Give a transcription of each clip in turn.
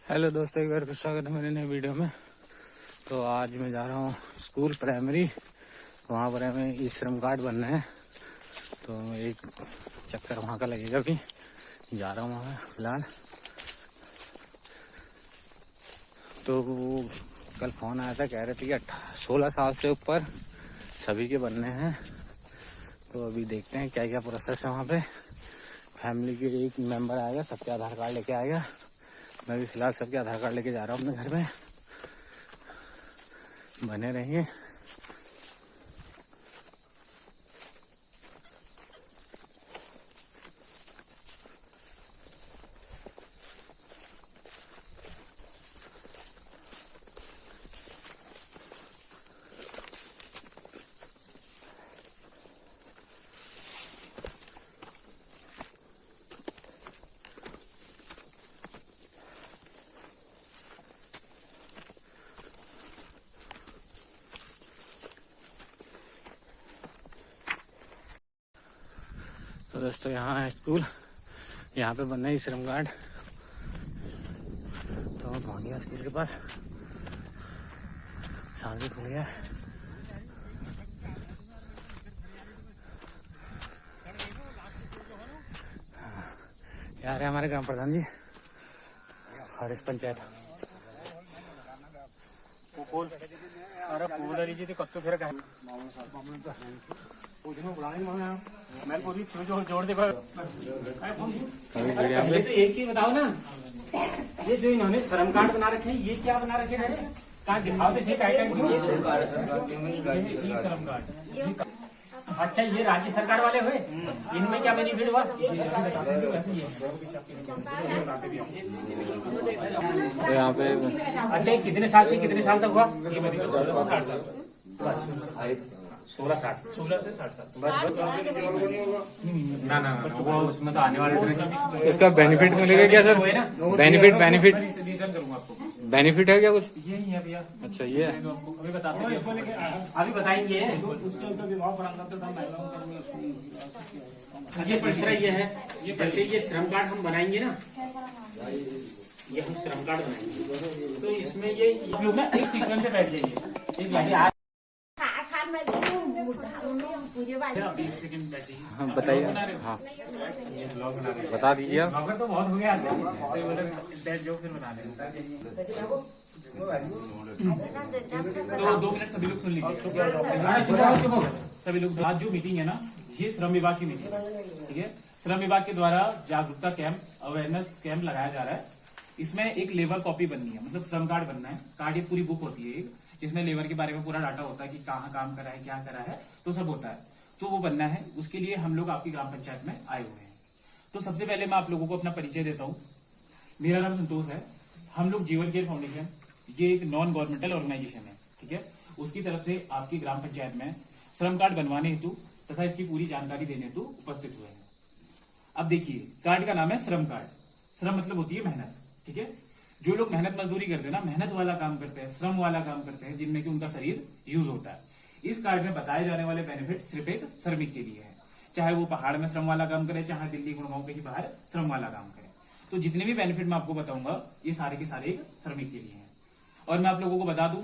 Hello दोस्तों, एक बार फिर स्वागत है मेरे नए वीडियो में। तो आज मैं जा रहा हूँ स्कूल प्राइमरी, वहाँ पर हमें ई श्रम कार्ड बनना है। तो एक चक्कर वहाँ का लगेगा, भी जा रहा हूँ वहाँ फिलहाल। तो वो कल फ़ोन आया था, कह रहे थे कि 16 साल से ऊपर सभी के बनने हैं। तो अभी देखते हैं क्या क्या प्रोसेस है वहाँ पे। फैमिली के एक मेंबर आएगा, सबके आधार कार्ड लेके आएगा। मैं भी फिलहाल सबके आधार कार्ड लेके जा रहा हूँ अपने घर में। बने रहिए। तो दोस्तों, यहाँ है स्कूल, यहाँ पे बनना है श्रम कार्ड। तो मैं पहुँच गया स्कूल के पास। सांस भी खुल गया। यार है हमारे ग्राम प्रधान जी, हरीश पंचायत। तो एक चीज बताओ ना, ये जो इन्होंने श्रम कार्ड बना रखे हैं, ये क्या बना रखे हैं? कहाँ दिखाओ तो सही आइटम। श्रम कार्ड, अच्छा ये राज्य सरकार वाले हुए, इनमें क्या बेनिफिट हुआ? तो यहाँ पे अच्छा ये कितने साल से कितने साल तक हुआ? ये बताइए। 16 से 60 साल बस। ना वो उसमें तो आने वाले इसका बेनिफिट मिलेगा क्या सर? बेनिफिट बेनिफिट है क्या कुछ? यही है भैया। अच्छा ये है। अभी बताते हैं, अभी बताएंगे। अच्छा तीसरा ये है, जैसे ये श्रम कार्ड हम बनाएंगे ना, ये हम श्रम कार्ड बनाएंगे तो इसमें ये लोग ना एक सीक्वेंस से बैठ जाइए। हाँ बताइए। हाँ बता दीजिए आप। ब्लॉगर तो बहुत हो गया, जो फिर बना तो 2 मिनट सभी लोग सुन लीजिए। सभी लोग, आज जो मीटिंग है ना, ये श्रम विभाग की मीटिंग है, ठीक है। श्रम विभाग के द्वारा जागरूकता कैंप, अवेयरनेस कैंप लगाया जा रहा है। इसमें एक लेबर कॉपी बननी है, मतलब श्रम कार्ड बनना है। कार्ड ये पूरी बुक होती है, जिसमें लेबर के बारे में पूरा डाटा होता है कि कहाँ काम करा है, क्या करा है, तो सब होता है। तो वो बनना है, उसके लिए हम लोग आपकी ग्राम पंचायत में आए हुए हैं। तो सबसे पहले मैं आप लोगों को अपना परिचय देता हूँ। मेरा नाम संतोष है। हम लोग जीवन केयर फाउंडेशन, ये एक नॉन गवर्नमेंटल ऑर्गेनाइजेशन है, ठीक है। उसकी तरफ से आपकी ग्राम पंचायत में श्रम कार्ड बनवाने हेतु तथा इसकी पूरी जानकारी देने हेतु उपस्थित हुए हैं। अब देखिए, कार्ड का नाम है श्रम कार्ड। श्रम मतलब होती है मेहनत, ठीक है। जो लोग मेहनत मजदूरी करते हैं ना, मेहनत वाला काम करते हैं, श्रम वाला काम करते हैं, जिनमें कि उनका शरीर यूज होता है, इस कार्ड में बताए जाने वाले बेनिफिट सिर्फ एक श्रमिक के लिए है। चाहे वो पहाड़ में श्रम वाला काम करे, चाहे दिल्ली गुड़गांव के ही बाहर श्रम वाला काम करे। तो जितने भी बेनिफिट मैं आपको बताऊंगा, ये सारे के सारे एक श्रमिक के लिए हैं। और मैं आप लोगों को बता दूं,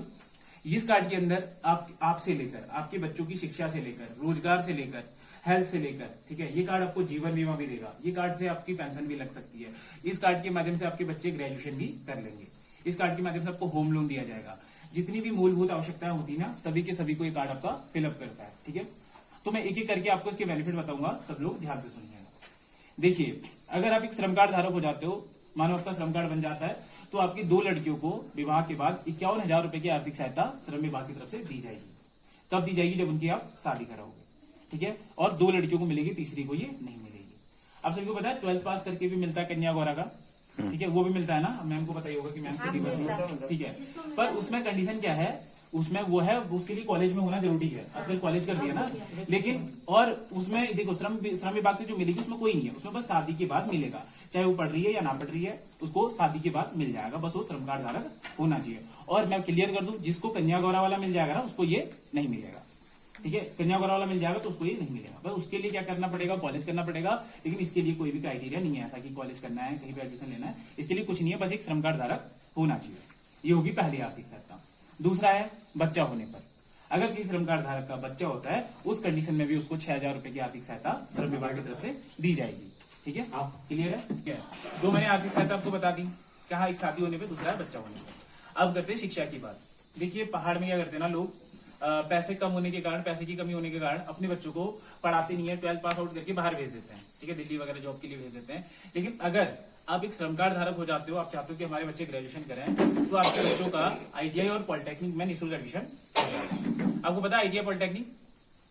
इस कार्ड के अंदर आपसे लेकर, आपके बच्चों की शिक्षा से लेकर, रोजगार से लेकर, हेल्थ से लेकर, ठीक है, ये कार्ड आपको जीवन बीमा भी देगा। ये कार्ड से आपकी पेंशन भी लग सकती है। इस कार्ड के माध्यम से आपके बच्चे ग्रेजुएशन भी कर लेंगे। इस कार्ड के माध्यम से आपको होम लोन दिया जाएगा। जितनी भी मूलभूत आवश्यकताएं होती है ना, सभी के सभी को ये कार्ड आपका फिलअप करता है, ठीक है। तो मैं एक एक करके आपको इसके बेनिफिट बताऊंगा, सब लोग ध्यान से सुनिएगा। देखिए, अगर आप एक श्रम कार्ड धारक हो जाते हो, मानो आपका श्रम कार्ड बन जाता है, तो आपकी 2 लड़कियों को विवाह के बाद 51,000 रुपए की आर्थिक सहायता श्रम विभाग की तरफ से दी जाएगी। कब दी जाएगी? जब उनकी आप शादी कराओगे, ठीक है। और 2 लड़कियों को मिलेगी, तीसरी को ये नहीं मिलेगी। आप सभी को पता है 12th पास करके भी मिलता है कन्या गौरा का, ठीक है, वो भी मिलता है ना। मैम को बताइए होगा कि मैम को, ठीक है। पर उसमें कंडीशन क्या है, उसमें वो है, उसके लिए कॉलेज में होना जरूरी है। आजकल कॉलेज कर दिया ना, लेकिन और उसमें देखो श्रम विभाग से जो मिलेगी उसमें कोई नहीं है, उसमें बस शादी के बाद मिलेगा। चाहे वो पढ़ रही है या ना पढ़ रही है, उसको शादी के बाद मिल जाएगा। बस वो श्रम कार्ड धारक होना चाहिए। और मैं क्लियर कर दूं, जिसको कन्या गौरा वाला मिल जाएगा ना, उसको ये नहीं मिलेगा, ठीक है। कन्या गौरा वाला मिल जाएगा तो उसको ये नहीं मिलेगा। बस उसके लिए क्या करना पड़ेगा? कॉलेज करना पड़ेगा। लेकिन इसके लिए कोई भी क्राइटेरिया नहीं है ऐसा कि कॉलेज करना है, कहीं पे एडमिशन लेना है, इसके लिए कुछ नहीं है। बस एक श्रम कार्ड धारक होना चाहिए। ये होगी पहली आर्थिक सहायता। दूसरा है बच्चा होने पर, अगर किसी श्रम कार्ड धारक का बच्चा होता है उस कंडीशन में भी उसको 6,000 रुपए की आर्थिक सहायता श्रम विभाग की तरफ से दी जाएगी। ठीक है, आप क्लियर है? क्या दो मैंने आर्थिक सहायता आपको बता दी, कहा एक शादी होने पे, दूसरा है बच्चा होने पे। अब करते हैं शिक्षा की बात। देखिए पहाड़ में क्या करते हैं ना लोग, पैसे कम होने के कारण, पैसे की कमी होने के कारण अपने बच्चों को पढ़ाते नहीं है, 12th पास आउट करके बाहर भेज देते हैं। ठीक है, दिल्ली वगैरह जॉब के लिए भेज देते हैं। लेकिन अगर आप एक श्रम कार्ड धारक हो जाते हो, आप चाहते हो कि हमारे बच्चे ग्रेजुएशन करें, तो आपके बच्चों का आईटीआई और पॉलिटेक्निक में निःशुल्क एडमिशन हो जाएगा। आपको पता है आईटीआई पॉलिटेक्निक,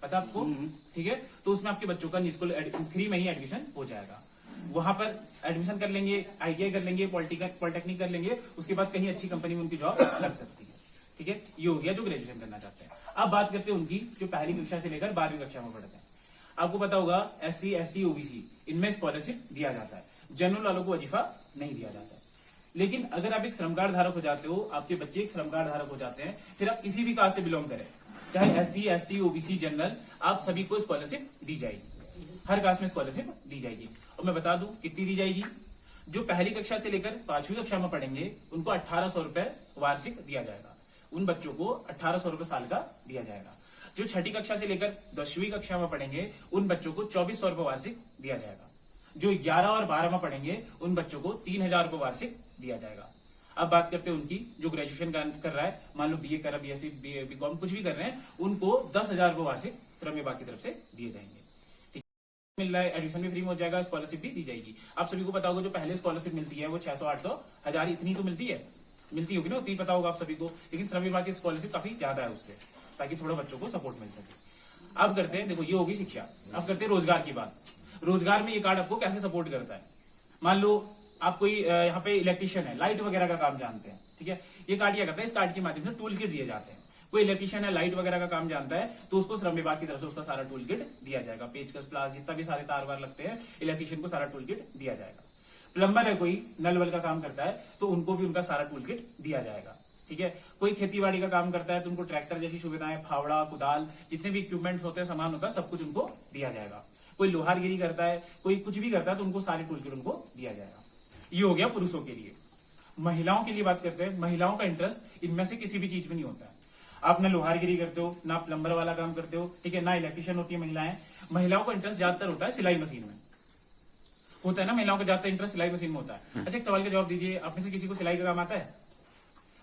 पता आपको? ठीक है, तो उसमें आपके बच्चों का निःशुल्क फ्री में ही एडमिशन हो जाएगा। वहां पर एडमिशन कर लेंगे, आईटीआई कर लेंगे, पॉलिटेक्निक कर लेंगे, उसके बाद कहीं अच्छी कंपनी में उनकी जॉब लग सकती है। ठीक है, ये हो गया जो ग्रेजुएशन करना चाहते हैं। अब बात करते हैं उनकी जो पहली कक्षा से लेकर 12वीं कक्षा में पढ़ते हैं। आपको पता होगा SC, ST, OBC इनमें स्कॉलरशिप दिया जाता है, जनरल वालों को वजीफा नहीं दिया जाता है। लेकिन अगर आप एक श्रम कार्ड धारक हो जाते हो, आपके बच्चे एक श्रम कार्ड धारक हो जाते हैं, फिर आप किसी भी कास्ट से बिलोंग करें, चाहे SC, ST, OBC, जनरल, आप सभी को स्कॉलरशिप दी जाएगी। हर कास्ट में स्कॉलरशिप दी जाएगी। और मैं बता दूं कितनी दी जाएगी। जो पहली कक्षा से लेकर 5वीं कक्षा में पढ़ेंगे उनको 1800 रुपए वार्षिक दिया जाएगा। उन बच्चों को 1800 रुपए साल का दिया जाएगा। जो छठी कक्षा से लेकर 10वीं कक्षा में पढ़ेंगे उन बच्चों को 2400 रुपए वार्षिक दिया जाएगा। जो 11 और 12 में पढ़ेंगे उन बच्चों को 3000 रुपए वार्षिक दिया जाएगा। अब बात करते हैं उनकी जो ग्रेजुएशन कर रहा है, मान लो BA कर रहा है, BSc, BCom कुछ भी कर रहे हैं, उनको 10,000 रुपए वार्षिक श्रम विभाग की तरफ से दिए जाएंगे। मिल रहा है, एडमिशन भी फ्री में हो जाएगा, स्कॉलरशिप भी दी जाएगी। आप सभी को पता होगा जो पहले स्कॉलरशिप मिलती है वो 600, 800, 1000 इतनी तो मिलती होगी ना, उतनी पता होगा आप सभी को। लेकिन श्रम विभाग की स्कॉलरशिप काफी ज्यादा है उससे, ताकि थोड़ा बच्चों को सपोर्ट मिल सके। अब करते हैं, देखो ये होगी शिक्षा। अब करते हैं रोजगार की बात। रोजगार में ये कार्ड आपको कैसे सपोर्ट करता है। मान लो आप कोई यहाँ पे इलेक्ट्रिशियन है, लाइट वगैरह का काम जानते हैं। ठीक है, ये कार्ड क्या करता है, इस कार्ड के माध्यम से टूल किट दिए जाते हैं। कोई इलेक्ट्रिशियन है, लाइट वगैरह का काम जानता है, तो उसको श्रम विभाग की तरफ से उसका सारा टूल किट दिया जाएगा। पेचकस, प्लास, जितना भी सारे तार वार लगते हैं, इलेक्ट्रिशियन को सारा टूल किट दिया जाएगा। प्लम्बर है, कोई नल वल का काम करता है, तो उनको भी उनका सारा टूल किट दिया जाएगा। ठीक है, कोई खेतीबाड़ी का काम करता है तो उनको ट्रैक्टर जैसी सुविधाएं, फावड़ा, कुदाल, जितने भी इक्विपमेंट्स होते हैं, सामान होता है, सब कुछ उनको दिया जाएगा। कोई लोहारगिरी करता है, कोई कुछ भी करता है, तो उनको सारे टूल किट उनको दिया जाएगा। ये हो गया पुरुषों के लिए। महिलाओं के लिए बात करते हैं। महिलाओं का इंटरेस्ट इनमें से किसी भी चीज में नहीं होता है। आप ना लोहारगिरी करते हो, ना प्लम्बर वाला काम करते हो, ठीक है, ना इलेक्ट्रिशियन होती है महिलाएं। महिलाओं का इंटरेस्ट ज्यादातर होता है सिलाई मशीन में, होता है ना, महिलाओं का ज्यादातर इंटरेस्ट सिलाई मशीन में होता है। अच्छा, एक सवाल का जवाब दीजिए, आप में से किसी को सिलाई का काम आता है?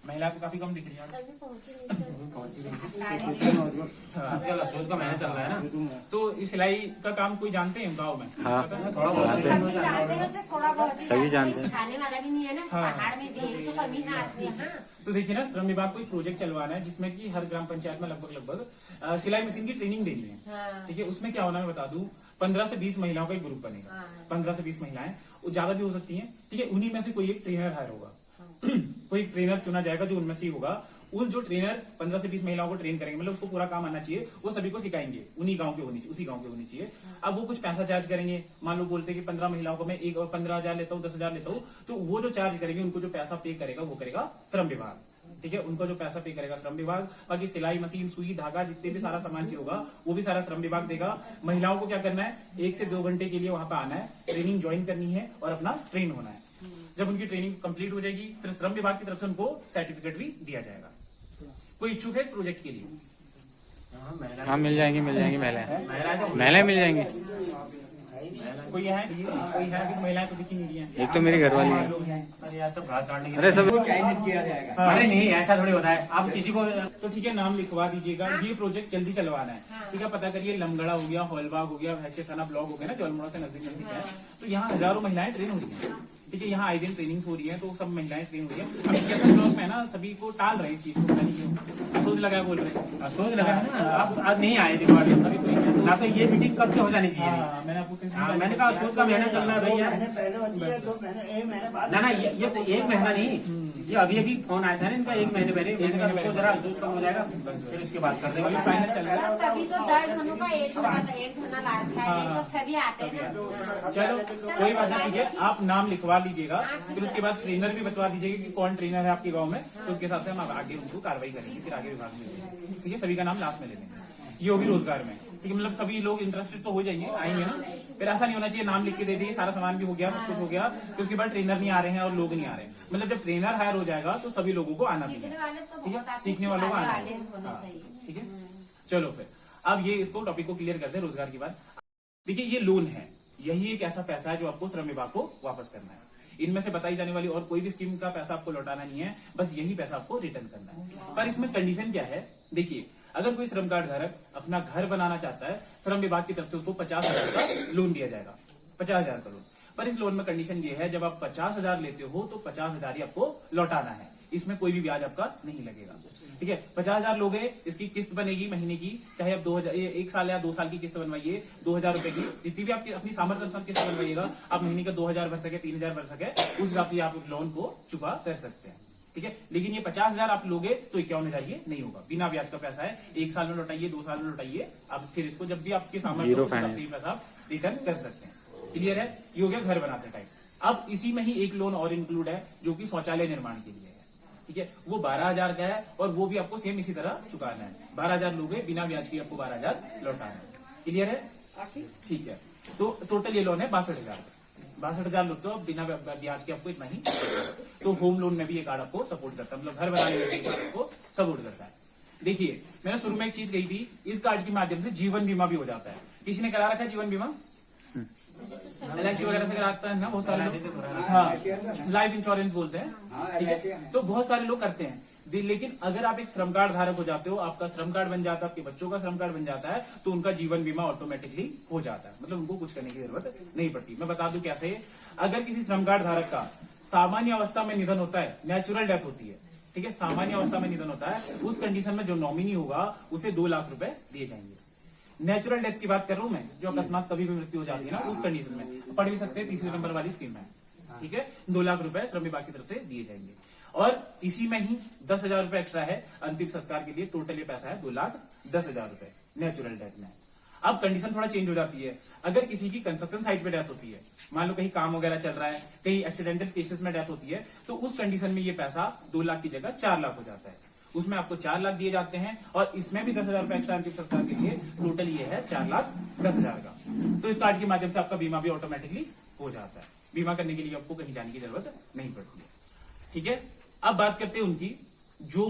महिला को काफी कम दिख रही है आजकल, असोज का महीना चल रहा है ना, तो इस सिलाई का काम कोई जानते हैं गाँव में? हाँ, थोड़ा बहुत सभी जानते हैं। खाने वाला भी नहीं है ना, पहाड़ में देर तो कमी है। तो देखिए ना, श्रम विभाग को एक प्रोजेक्ट चलवाना है जिसमें कि हर ग्राम पंचायत में लगभग सिलाई मशीन की ट्रेनिंग देनी है। ठीक है, उसमें क्या होना है मैं बता दूं, 15 से 20 महिलाओं का एक ग्रुप बनेगा। 15 से 20 महिलाएं, वो ज्यादा भी हो सकती हैं। ठीक है, उन्हीं में से कोई एक ट्रेनर हायर होगा। कोई ट्रेनर चुना जाएगा जो उनमें से ही होगा। उन जो ट्रेनर 15 से 20 महिलाओं को ट्रेन करेंगे, मतलब उसको पूरा काम आना चाहिए, वो सभी को सिखाएंगे, उन्हीं गांव के होनी चाहिए, उसी गांव के होनी चाहिए। अब वो कुछ पैसा चार्ज करेंगे, मान लो बोलते कि 15 महिलाओं को मैं 15,000 लेता हूँ, 10,000 लेता हूँ, तो वो जो चार्ज करेंगे, उनको जो पैसा पे करेगा वो करेगा श्रम विभाग। ठीक है, उनको जो पैसा पे करेगा श्रम विभाग। बाकी सिलाई मशीन, सुई, धागा, जितने भी सारा सामान चाहिए होगा वो भी सारा श्रम विभाग देगा। महिलाओं को क्या करना है, 1 से 2 घंटे के लिए वहां पर आना है, ट्रेनिंग ज्वाइन करनी है और अपना ट्रेन होना है। जब उनकी ट्रेनिंग कंप्लीट हो जाएगी, फिर श्रम विभाग की तरफ से उनको सर्टिफिकेट भी दिया जाएगा। कोई इच्छुक है इस प्रोजेक्ट के लिए? हाँ, मिल जाएंगी महिलाएं मिल जाएंगी। कोई है कि महिलाएं तो दिखी नहीं रही हैं। एक तो मेरी घरवाली है। अरे यार, सब घास काटने अरे सब किया जाएगा। अरे नहीं, ऐसा थोड़ी होता है। आप किसी को तो ठीक है, नाम लिखवा दीजिएगा। ये प्रोजेक्ट जल्दी चलवाना है। ठीक है, पता करिए, लमगड़ा हो गया, हॉलबाग हो गया, भैंसिया थाना ब्लॉक हो गया ना, जो अल्मोड़ा से नजदीक है, तो यहाँ हजारों महिलाएं ट्रेन हो रही है। ठीक है, यहाँ आए दिन ट्रेनिंग हो रही है, तो सब महिलाएं ट्रेन हो रही है। अब क्या ब्लॉक में ना सभी को टाल रहे हैं इस चीज को, पता नहीं क्यों। असोज लगा बोल रहे हैं, असोज लगा है ना। आप आज नहीं आए दिवाली, अभी कोई ना, तो ये मीटिंग कब के हो जानी चाहिए। मैंने आपको मैंने कहा असोज का महीना चल रहा है भैया। ना ये तो 1 महीना नहीं, ये अभी फोन आया था ना इनका, 1 महीने पहले। मैंने कहा जरा असोज कम हो जाएगा, फिर उसके बाद कर देंगे, फाइनल चल रहा है। तभी तो 10 जनों का एक महीना लाता है, तो सभी आते हैं ना। चलो कोई बात नहीं, ठीक है, आप नाम लिखवा लीजिएगा, फिर उसके बाद ट्रेनर भी बतवा दीजिएगा कि कौन ट्रेनर है आपके गांव में, तो उसके हिसाब से हम आगे उनको कार्रवाई करेंगे, फिर आगे विभाग में। ठीक है, सभी का नाम लास्ट में ले लेंगे। ये होगी रोजगार में। ठीक है, मतलब सभी लोग इंटरेस्टेड तो हो जाएंगे, आएंगे ना। फिर ऐसा नहीं होना चाहिए नाम लिख के दे दिए, सारा सामान भी हो गया, सब कुछ हो गया, फिर उसके बाद ट्रेनर नहीं आ रहे हैं और लोग नहीं आ रहे हैं। मतलब जब ट्रेनर हायर हो जाएगा तो सभी लोगों को आना सीखने चाहिए, वाले तो ठीक बहुत है, आते सीखने वालों को आना वाले होना हाँ, चाहिए। ठीक है। चलो फिर अब ये इसको टॉपिक को क्लियर करते हैं, रोजगार की बात। देखिए ये लोन है, यही एक ऐसा पैसा है जो आपको श्रम विभाग को वापस करना है। इनमें से बताई जाने वाली और कोई भी स्कीम का पैसा आपको लौटाना नहीं है, बस यही पैसा आपको रिटर्न करना है। पर इसमें कंडीशन क्या है, देखिए अगर कोई श्रम कार्ड धारक अपना घर बनाना चाहता है, श्रम विभाग की तरफ से उसको 50,000 का लोन दिया जाएगा, 50,000 का लोन। पर इस लोन में कंडीशन ये है, जब आप 50,000 लेते हो तो 50,000 ही आपको लौटाना है, इसमें कोई भी ब्याज आपका नहीं लगेगा, ठीक है। 50,000 लोगे, इसकी किस्त बनेगी महीने की, चाहे आप 2000 1 साल या 2 साल की किस्त बनवाइए, 2,000 रुपए की, जितनी भी आपकी अपनी सामर्थ्य अनुसार किस्त बनवाइएगा, आप महीने का 2,000 भर सके, 3,000 भर सके, उस हिसाब से आप लोन को चुका कर सकते हैं, ठीक है। लेकिन ये 50,000 आप लोगे तो 51,000 ये नहीं होगा, बिना ब्याज का पैसा है। 1 साल में लौटाइए, 2 साल में लौटाइए, आप फिर इसको जब भी आपके सामर्थ्य जीरो उस हिसाब से फाइनेंस। ये पैसा आप रिटर्न कर सकते हैं। क्लियर है, ये हो गया घर बनाते टाइम। अब इसी में ही एक लोन और इंक्लूड है जो कि शौचालय निर्माण के लिए है, ठीक है। वो 12,000 का है और वो भी आपको सेम इसी तरह चुकाना है। 12,000 लोगे, बिना ब्याज के आपको 12,000 लौटाना है। क्लियर है, ठीक है। तो टोटल ये लोन है 62,000, 62,000 लोग तो बिना ब्याज के आपको इतना ही। तो होम लोन में भी ये कार्ड आपको सपोर्ट करता है, मतलब घर बनाने में भी ये कार्ड आपको सपोर्ट करता है। देखिए मैंने शुरू में एक चीज कही थी, इस कार्ड के माध्यम से जीवन बीमा भी हो जाता है। किसी ने करा रखा है जीवन बीमा? LIC वगैरह से कराता है ना बहुत सारे लोग, हाँ लाइफ इंश्योरेंस बोलते हैं, ठीक है। तो बहुत सारे लोग करते हैं, लेकिन अगर आप एक श्रम कार्ड धारक हो जाते हो, आपका श्रम कार्ड बन जाता है, आपके बच्चों का श्रम कार्ड बन जाता है, तो उनका जीवन बीमा ऑटोमेटिकली हो जाता है, मतलब उनको कुछ करने की जरूरत नहीं पड़ती। मैं बता दूं कैसे। अगर किसी श्रम कार्ड धारक का सामान्य अवस्था में निधन होता है, नेचुरल डेथ होती है, ठीक है, सामान्य अवस्था में निधन होता है, उस कंडीशन में जो नॉमिनी होगा उसे 2 लाख रुपए दिए जाएंगे। नेचुरल डेथ की बात कर रहा हूं मैं, जो अकस्मात कभी भी मृत्यु हो जाती है ना, उस कंडीशन में पढ़ भी सकते हैं, 3 नंबर वाली स्कीम है, ठीक है। 2 लाख रुपए श्रम विभाग की तरफ से दिए जाएंगे और इसी में ही 10,000 रुपए एक्स्ट्रा है अंतिम संस्कार के लिए। टोटल ये पैसा है 2,10,000 रुपए नेचुरल डेथ में। अब कंडीशन थोड़ा चेंज हो जाती है, अगर किसी की कंस्ट्रक्शन साइट पे डेथ होती है, मान लो कहीं काम वगैरह चल रहा है, कहीं एक्सीडेंटल केसेस में डेथ होती है, तो उस कंडीशन में ये पैसा 2 लाख की जगह 4 लाख हो जाता है। उसमें आपको 4 लाख दिए जाते हैं और इसमें भी 10,000 रुपए एक्स्ट्रा अंतिम संस्कार के लिए। टोटल ये है 4,10,000 का। तो इस कार्ड के माध्यम से आपका बीमा भी ऑटोमेटिकली हो जाता है। बीमा करने के लिए आपको कहीं जाने की जरूरत नहीं पड़ती है, ठीक है। अब बात करते हैं उनकी, जो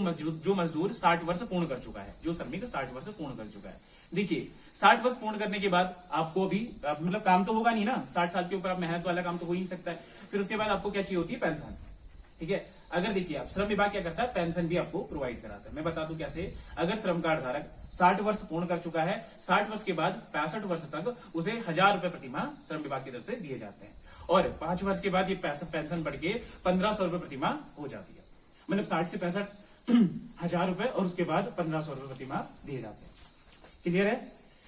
मजदूर 60 वर्ष पूर्ण कर चुका है, जो श्रमिक 60 वर्ष पूर्ण कर चुका है। देखिए 60 वर्ष पूर्ण करने के बाद आपको भी मतलब काम तो होगा नहीं ना, 60 साल के ऊपर आप मेहनत वाला काम तो हो ही नहीं सकता है। फिर उसके बाद आपको क्या चाहिए होती है, पेंशन, ठीक है। अगर देखिए आप श्रम विभाग क्या करता है, पेंशन भी आपको प्रोवाइड कराता है। मैं बता दूं कैसे। अगर श्रम कार्ड धारक 60 वर्ष पूर्ण कर चुका है, 60 वर्ष के बाद 65 वर्ष तक उसे 1,000 रुपए प्रतिमाह श्रम विभाग की तरफ से दिए जाते हैं और 5 वर्ष के बाद ये पेंशन बढ़ के 1,500 रुपए प्रतिमाह हो जाती है। मतलब 60 से 65 1,000 रुपए और उसके बाद 1,500 रुपए प्रतिमाह दिए जाते हैं। क्लियर है।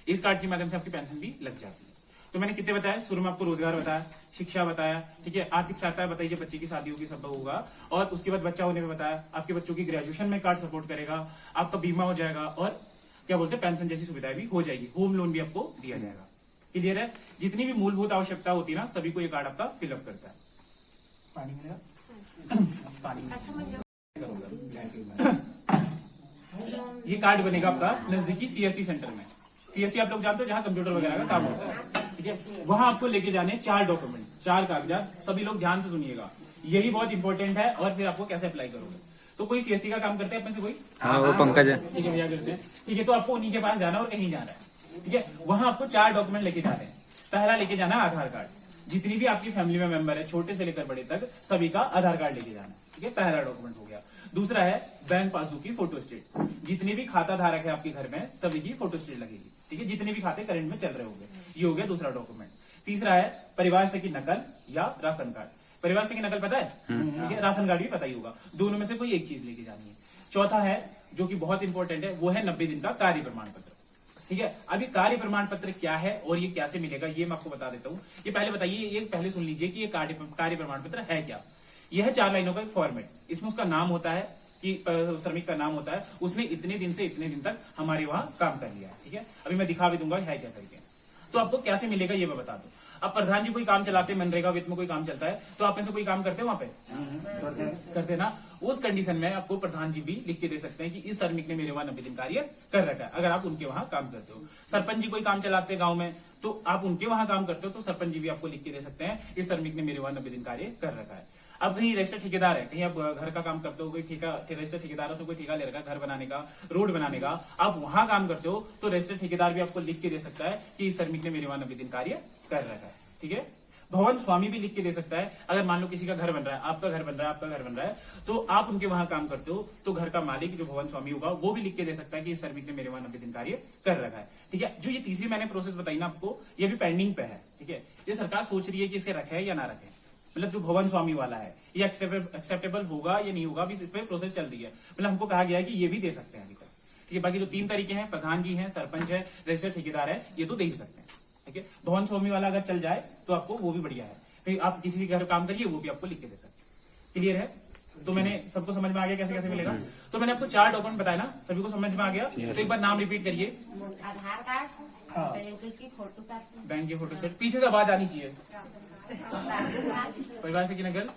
इस कार्ड के माध्यम से आपकी पेंशन भी लग जाती है। तो मैंने कितने बताया, शुरू में आपको रोजगार बताया, शिक्षा बताया, ठीक है, आर्थिक सहायता बताई जो बच्चे की शादी होगी सब होगा, और उसके बाद बच्चा होने में बताया, आपके बच्चों की ग्रेजुएशन में कार्ड सपोर्ट करेगा, आपका बीमा हो जाएगा और क्या बोलते हैं पेंशन जैसी सुविधाएं भी हो जाएगी, होम लोन भी आपको दिया जाएगा। क्लियर है। जितनी भी मूलभूत आवश्यकता होती है ना, सभी को ये कार्ड आपका फिलअप करता है। पानी मिलेगा, पानी ये कार्ड बनेगा आपका नजदीकी CSC सेंटर में। CSC आप लोग जानते हो, जहां कंप्यूटर वगैरह का काम होता है, ठीक है। वहां आपको लेके जाने 4 डॉक्यूमेंट, 4 कागजात। सभी लोग ध्यान से सुनिएगा, यही बहुत इंपॉर्टेंट है। और फिर आपको कैसे अप्लाई करोगे, तो कोई CSC का काम करते हैं अपने से कोई? हाँ वो पंकज है, ठीक है भैया करते हैं, ठीक है। तो आपको उन्हीं के पास जाना और कहीं जाना है, ठीक है। वहां आपको 4 डॉक्यूमेंट लेके जाने हैं। पहला लेके जाना है आधार कार्ड, जितनी भी आपकी फैमिली में मेंबर है, छोटे से लेकर बड़े तक, सभी का आधार कार्ड लेके जाना, ठीक है। पहला डॉक्यूमेंट हो गया। दूसरा है बैंक पासबुक की फोटो स्टेट, जितने भी खाता धारक है आपके घर में सभी की फोटो स्टेट लगेगी, ठीक है, जितने भी खाते करंट में चल रहे होंगे। ये हो गया दूसरा डॉक्यूमेंट। तीसरा है परिवार से की नकल या राशन कार्ड। परिवार से की नकल पता है, ठीक है, राशन कार्ड भी पता ही होगा। दोनों में से कोई एक चीज लेके जानी है। चौथा है जो कि बहुत इंपॉर्टेंट है, वो है 90 दिन का कार्य प्रमाण पत्र, ठीक है। अभी कार्य प्रमाण पत्र क्या है और ये कैसे मिलेगा ये मैं आपको बता देता हूँ। ये पहले बताइए, ये पहले सुन लीजिए कि ये कार्य प्रमाण पत्र है क्या। यह है 4 लाइनों का एक फॉर्मेट। इसमें उसका नाम होता है कि श्रमिक का नाम होता है, उसने इतने दिन से इतने दिन तक हमारे वहां काम कर लिया है, ठीक है। अभी मैं दिखा भी दूंगा है क्या करके। तो आपको कैसे मिलेगा ये मैं बता दूं। अब प्रधान जी कोई काम चलाते, मनरेगा वित्त में कोई काम चलता है, तो आप में से कोई काम करते हैं वहां पे? करते ना। उस कंडीशन में आपको प्रधान जी भी लिख के दे सकते हैं कि इस श्रमिक ने मेरे वहां 90 दिन कार्य कर रखा है, अगर आप उनके वहां काम करते हो। सरपंच जी कोई काम चलाते हैं गाँव में, तो आप उनके वहां काम करते हो, तो सरपंच जी भी आपको लिख के दे सकते हैं इस श्रमिक ने मेरे वहां 90 दिन कार्य कर रखा है। अब कहीं रजिस्टर्ड ठेकेदार है, कहीं आप घर का काम करते हो, कोई रजिस्टर्ड ठेकेदारों से कोई ठेका ले रखा है घर बनाने का, रोड बनाने का, आप वहां काम करते हो, तो रजिस्टर्ड ठेकेदार भी आपको लिख के दे सकता है कि इस श्रमिक ने मेरे वहां 90 दिन कार्य कर रखा है। ठीक है। भवन स्वामी भी लिख के दे सकता है, अगर मान लो किसी का घर बन रहा है, आपका घर बन रहा है, तो आप उनके वहां काम करते हो, तो घर का मालिक जो भवन स्वामी होगा वो भी लिख के दे सकता है कि इस श्रमिक ने मेरे वहां 90 दिन कार्य कर रखा है। ठीक है। जो ये तीसरी मैंने प्रोसेस बताई ना आपको, ये भी पेंडिंग पे है। ठीक है। ये सरकार सोच रही है कि इसके रखे या ना रखे, मतलब जो भवन स्वामी वाला है ये एक्सेप्टेबल होगा या नहीं होगा, अभी इस पे प्रोसेस चल रही है। मतलब हमको कहा गया है कि ये भी दे सकते हैं अभी तक। ठीक है। बाकी जो 3 तरीके हैं, प्रधान जी हैं, सरपंच है, रजिस्टर्ड ठेकेदार है, ये तो दे ही सकते हैं। ठीक है। भवन स्वामी वाला अगर चल जाए तो आपको वो भी बढ़िया है, फिर आप किसी के घर काम करिए, वो भी आपको लिख के दे सकते हैं। क्लियर है? तो मैंने सबको समझ में आ गया कैसे कैसे मिलेगा। तो मैंने आपको 4 डॉक्यूमेंट बताया ना, सभी को समझ में आ गया। तो एक बार नाम रिपीट करिए। आधार कार्ड, हाँ। बैंक की फोटो कॉपी, बैंक की फोटो सेट, पीछे से आवाज आनी चाहिए। राशन कार्ड, परिवार से की नकल,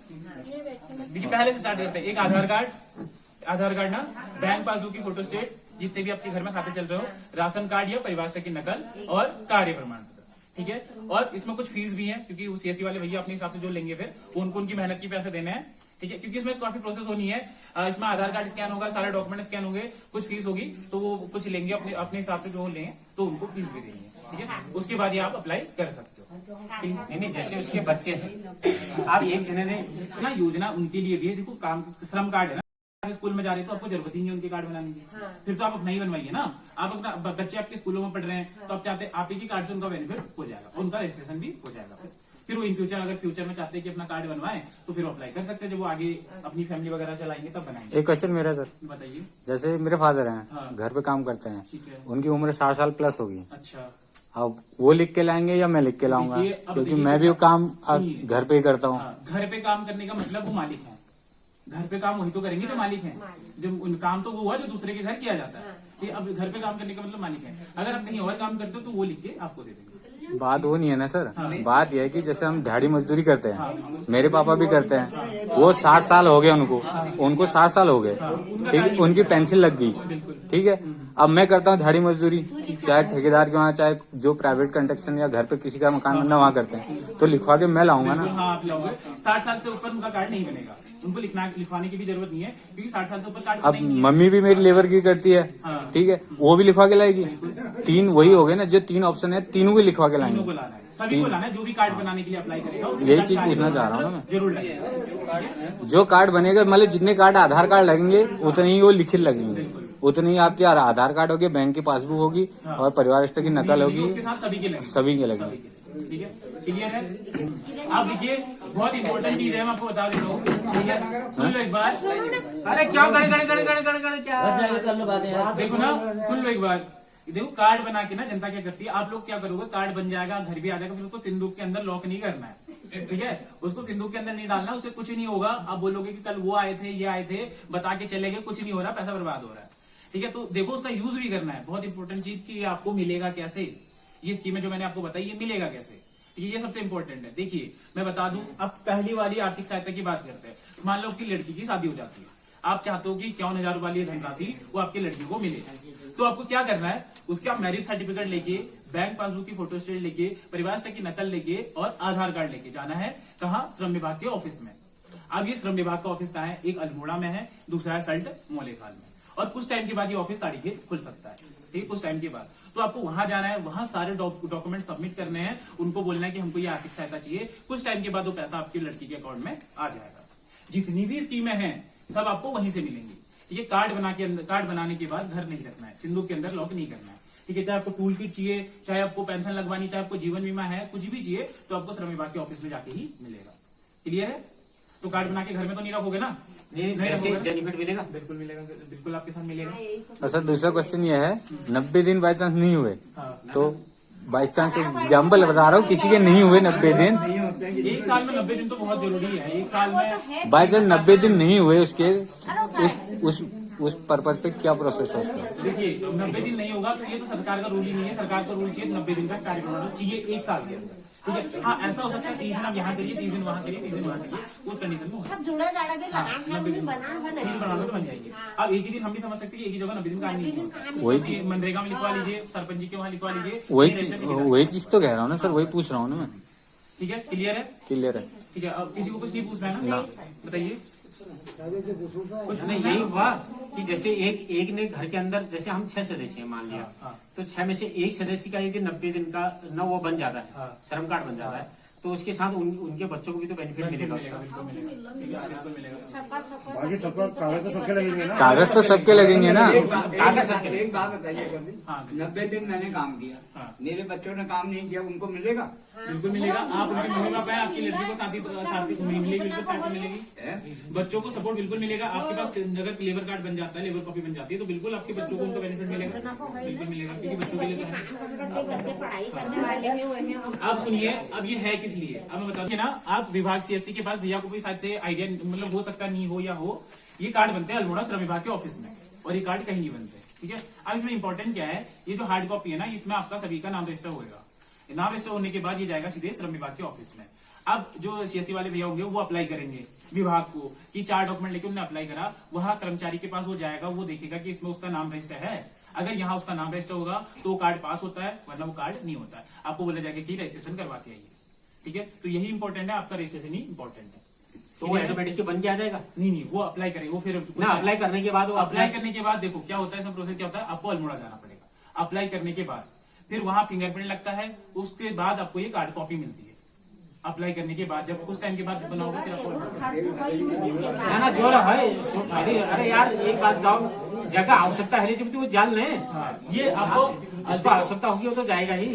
देखिए पहले से स्टार्ट करते हैं। एक आधार कार्ड ना, बैंक पासबुक की फोटो स्टेट, जितने भी आपके घर में खाते चल रहे हो, राशन कार्ड या परिवार से की नकल और कार्य प्रमाण पत्र। ठीक है। और इसमें कुछ फीस भी है, क्योंकि वो सीएससी वाले भैया अपने हिसाब से जो लेंगे, फिर उनको उनकी मेहनत की पैसे देने हैं। ठीक है। क्योंकि इसमें काफी प्रोसेस होनी है, इसमें आधार कार्ड स्कैन होगा, सारे डॉक्यूमेंट स्कैन होंगे, कुछ फीस होगी, तो वो कुछ लेंगे अपने हिसाब से, जो लेंगे तो उनको फीस भी देंगे। ठीक है। उसके बाद ये आप अप्लाई कर सकते हो। नहीं, जैसे उसके बच्चे हैं, आप एक जने ने ना योजना उनके लिए भी है। देखो काम श्रम कार्ड है ना, स्कूल में जा रहे हैं तो आपको जरूरत ही नहीं है उनके कार्ड बनाने की, फिर तो आप अपना ही बनवाइए ना। आप अपना बच्चे आपके स्कूलों में पढ़ रहे हैं, तो आप चाहते आप ही के कार्ड से उनका बेनिफिट हो जाएगा, उनका रजिस्ट्रेशन भी हो जाएगा। फिर वो इन फ्यूचर अगर फ्यूचर में चाहते हैं कि अपना कार्ड बनवाएं, तो फिर अप्लाई कर सकते हैं। जब वो आगे अपनी फैमिली वगैरह चलाएंगे तब बनाएंगे। एक क्वेश्चन मेरा सर, बताइए। जैसे मेरे फादर हैं, हाँ। घर पे काम करते हैं, ठीक है। उनकी उम्र 60 साल प्लस होगी। अच्छा। अब वो लिख के लाएंगे या मैं लिख के लाऊंगा? देखिए, अब क्योंकि देखिए, मैं भी वो काम सुनिए। घर पे ही करता हूँ। हाँ, घर पे काम करने का मतलब वो मालिक है। घर पे काम वही तो करेंगे जो मालिक हैं। जब उन काम तो वो हुआ जो दूसरे के घर किया जाता है। ठीक है। अब घर पे काम करने का मतलब मालिक है। अगर आप कहीं और काम करते हो तो वो लिख के आपको दे देंगे। बात वो नहीं है ना सर, हाँ। बात यह है कि जैसे हम दिहाड़ी मजदूरी करते हैं, मेरे पापा भी करते हैं, वो 60 साल हो गए उनको 60 साल हो गए। ठीक है। उनकी पेंशन लग गई। ठीक है। अब मैं करता हूँ दिहाड़ी मजदूरी, चाहे ठेकेदार के वहाँ, चाहे जो प्राइवेट कंस्ट्रक्शन या घर पे किसी का मकान बनना वहाँ करते हैं, तो लिखवा के मैं लाऊंगा ना। हाँ, आप लाओगे। 60 साल से ऊपर उनका कार्ड नहीं बनेगा, उनको लिखवाने की भी जरूरत नहीं है, क्योंकि 60 साल से ऊपर कार्ड अब मम्मी भी मेरी लेबर की करती है। हाँ। ठीक है। वो भी लिखवा के लाएगी। 3 वही हो गए ना, जो 3 ऑप्शन है, तीनों को लिखवा के तीनों लाएंगे। को लाना है, सभी को लाना है। जो भी कार्ड बनाने के लिए अप्लाई करेगा, यही चीज पूछना चाह रहा हूँ मैं। जरूर लगेगा। जो कार्ड बनेगा, मतलब जितने कार्ड आधार कार्ड लगेंगे उतने ही वो लिखित लगेंगे, उतने ही आपके आधार कार्ड होगी, बैंक की पासबुक होगी और परिवार स्तर की नकल उसके होगी, साथ सभी के लगेंगे। सभी के लगेंगे। ठीक है। क्लियर है? आप देखिए, बहुत इंपॉर्टेंट चीज है, मैं आपको बता देता हूँ। ठीक है। सुन लो एक बार। अरे क्या क्या देखो ना, सुन लो एक बार। देखो, कार्ड बना के ना जनता क्या करती है, आप लोग क्या करोगे, कार्ड बन जाएगा, घर भी आ जाएगा, फिर उसको सिंदूक के अंदर लॉक नहीं करना है। ठीक है। उसको सिंदूक के अंदर नहीं डालना, उससे कुछ नहीं होगा। आप बोलोगे कि कल वो आए थे, ये आए थे, बता के चले गए, कुछ नहीं हो रहा, पैसा बर्बाद हो रहा है। ठीक है। तो देखो, उसका यूज भी करना है। बहुत इंपॉर्टेंट चीज की आपको मिलेगा कैसे, ये स्कीमें जो मैंने आपको बताई, ये मिलेगा कैसे, ये सबसे इंपॉर्टेंट है। देखिए, मैं बता दूं, अब पहली वाली आर्थिक सहायता की बात करते हैं। मान लो कि लड़की की शादी हो जाती है, आप चाहते हो कि 51,000 वाली धनराशि वो आपकी लड़की को मिले, तो आपको क्या करना है, उसका मैरिज सर्टिफिकेट लेके, बैंक पासबुक की फोटो स्टेट लेके, परिवार से की नकल लेके और आधार कार्ड लेके जाना है। कहाँ? श्रम विभाग के ऑफिस में। अब ये श्रम विभाग का ऑफिस कहाँ है? एक अल्मोड़ा में है, दूसरा है सल्ट मोलेखाल में। और कुछ टाइम के बाद ये ऑफिस तारीखें खुल सकता है। ठीक है। कुछ टाइम के बाद तो आपको वहां जाना है, वहां सारे डॉक्यूमेंट सबमिट करने हैं, उनको बोलना है कि हमको ये आर्थिक सहायता चाहिए। कुछ टाइम के बाद वो पैसा आपकी लड़की के अकाउंट में आ जाएगा। जितनी भी स्कीमें हैं सब आपको वहीं से मिलेंगी। ठीक है। कार्ड बनाने के बाद घर नहीं रखना है, सिंदूक के अंदर लॉक नहीं करना है। ठीक है। चाहे आपको टूल किट चाहिए, चाहे आपको पेंशन लगवानी, चाहे आपको जीवन बीमा है, कुछ भी चाहिए तो आपको श्रम विभाग के ऑफिस में जाके ही मिलेगा। क्लियर है? तो कार्ड बना के घर में तो नहीं रखोगे ना? नहीं बेनिफिट मिलेगा, बिल्कुल मिलेगा, बिल्कुल आपके साथ मिलेगा। अच्छा, दूसरा क्वेश्चन ये है, 90 दिन बाई चांस नहीं हुए, हाँ। तो बाई चांस एग्जाम्पल बता रहा हूँ, किसी के नहीं हुए 90 दिन, एक साल में 90 दिन तो बहुत जरूरी है। एक साल में बाई चांस 90 दिन नहीं हुए, उसके उस पर्पज पे क्या प्रोसेस है उसका? देखिए, 90 दिन नहीं होगा तो ये तो सरकार का रूल ही नहीं है। सरकार का रूल चाहिए 90 दिन का कार्य प्रमाण चाहिए, एक साल के अंदर। ठीक है। हाँ, ऐसा हो सकता है 30 दिन आप यहाँ करिए, 30 दिन वहाँ करिए, 30 दिन वहाँ करिए, उस कंडीशन में सब जुड़ा जाड़ा भी लगा है, नब्बे दिन बना सील बनवा लो तो बन जाएगी। अब एक ही दिन हम भी समझ सकते हैं कि एक ही जगह 90 दिन का नहीं होगा। वही क्योंकि मनरेगा में लिखवा लीजिए, सरपंच जी के वहाँ लिखवा लीजिए, वही चीज तो कह रहा हूँ ना सर, वही पूछ रहा हूँ ना मैं। ठीक है, क्लियर है? क्लियर है। ठीक है, अब किसी को कुछ नहीं पूछना है ना? बताइए। कुछ नहीं, यही हुआ कि जैसे एक ने घर के अंदर, जैसे हम 6 सदस्य हैं मान लिया, तो 6 में से एक सदस्य का यदि 90 दिन का न वो बन जाता है, श्रम कार्ड बन जाता है, तो उसके साथ उनके बच्चों को भी तो बेनिफिट मिलेगा उसका। बाकी सबका कागज तो सबके लगेंगे ना। कागज तो सबके लगेंगे ना। कागज सबके एक बात बताइए कभी, 90 दिन मैंने काम किया, मेरे बच्चों ने काम नहीं किया, उनको मिलेगा? बिल्कुल मिलेगा। आप उनके मम्मी पापा है, आपकी लड़की को साथी मिलेगी, बिल्कुल साथ मिलेगी। बच्चों को सपोर्ट बिल्कुल मिलेगा। आपके पास अगर लेबर कार्ड बन जाता है, लेबर कॉपी बन जाती है, तो बिल्कुल आपके बच्चों को उनका बेनिफिट मिलेगा, बिल्कुल मिलेगा, क्योंकि बच्चों के लिए तो है। बच्चे पढ़ाई करने वाले हैं, वही हम अब सुनिए, अब ये है किस लिए, अब मैं बता दूं ना, आप विभाग CSC के पास भैया को भी शायद से आइडिया, मतलब हो सकता नहीं हो या हो, ये कार्ड बनते हैं अल्मोड़ा श्रम विभाग के ऑफिस में, और ये कार्ड कहीं नहीं बनते। ठीक है, अब इसमें इंपॉर्टेंट क्या है, ये जो हार्ड कॉपी है ना, इसमें आपका सभी का नाम रजिस्टर होगा। नाम रजिस्टर होने के बाद ये जाएगा सीधे श्रम विभाग के ऑफिस में। अब जो CSC वाले भैया होंगे वो अप्लाई करेंगे विभाग को, कि 4 डॉक्यूमेंट लेके उन्होंने अप्लाई करा, वहां कर्मचारी के पास वो जाएगा, वो देखेगा कि इसमें उसका नाम रजिस्टर है। अगर यहाँ उसका नाम रजिस्टर होगा तो वो कार्ड पास होता है, वरना वो कार्ड नहीं होता है। आपको बोला जाएगा कि रजिस्ट्रेशन करवा के आइए। ठीक है, तो यही इंपॉर्टेंट है, आपका रजिस्ट्रेशन ही इंपॉर्टेंट है। तो वो ऑटोमेटिक बन के आ जाएगा नहीं, वो अप्लाई करे, वो फिर ना। अप्लाई करने के बाद वो अप्लाई करने के बाद देखो क्या होता है, इसमें प्रोसेस क्या होता है, आपको अल्मोड़ा जाना पड़ेगा। अप्लाई करने के बाद फिर वहां फिंगरप्रिंट लगता है, उसके बाद आपको ये कार्ड कॉपी मिलती है। अप्लाई करने के बाद जब कुछ टाइम के बाद बनाओगे फिर आपको ना जो है। अरे यार एक बात बताओ, जगह आवश्यकता है जब वो जान ले, ये आपको उसको आवश्यकता होगी वो तो जाएगा ही।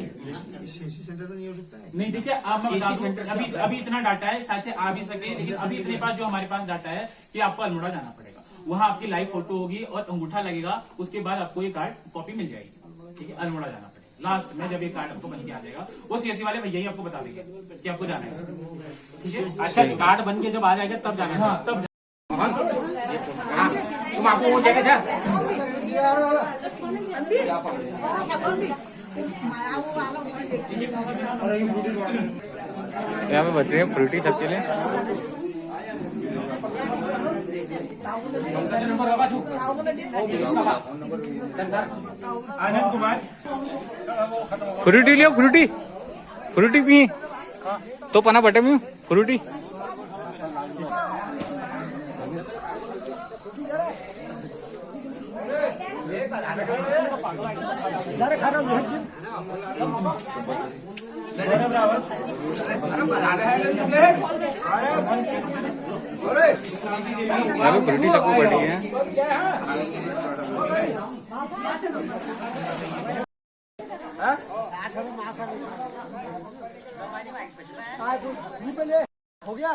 नहीं। देखिए, आप मैं बता दूं, अभी इतना डाटा है, शायद से आ भी सके, लेकिन अभी इतने पास जो हमारे पास डाटा है कि आपको अल्मोड़ा जाना पड़ेगा, वहां आपकी लाइव फोटो होगी और अंगूठा लगेगा, उसके बाद आपको ये कार्ड कॉपी मिल जाएगी। ठीक है, अल्मोड़ा जाना पड़ेगा। लास्ट में जब ये कार्ड आपको बन के आ जाएगा, वो CSC वाले भैया ही आपको बता देंगे कि आपको जाना है। ठीक है, अच्छा, कार्ड बन के जब आ जाएगा तब जाना है। हाँ, तब तुम आपको वो जगह से यहाँ पे बच रही है फ्रूटी सबके लिए। आनंद कुमार, फ्रूटी लियो, फ्रूटी फ्रूटी पिए तो पना बटे में फ्रूटी। यहाँ पे फ्रूटी सबको पड़ी है। हो गया।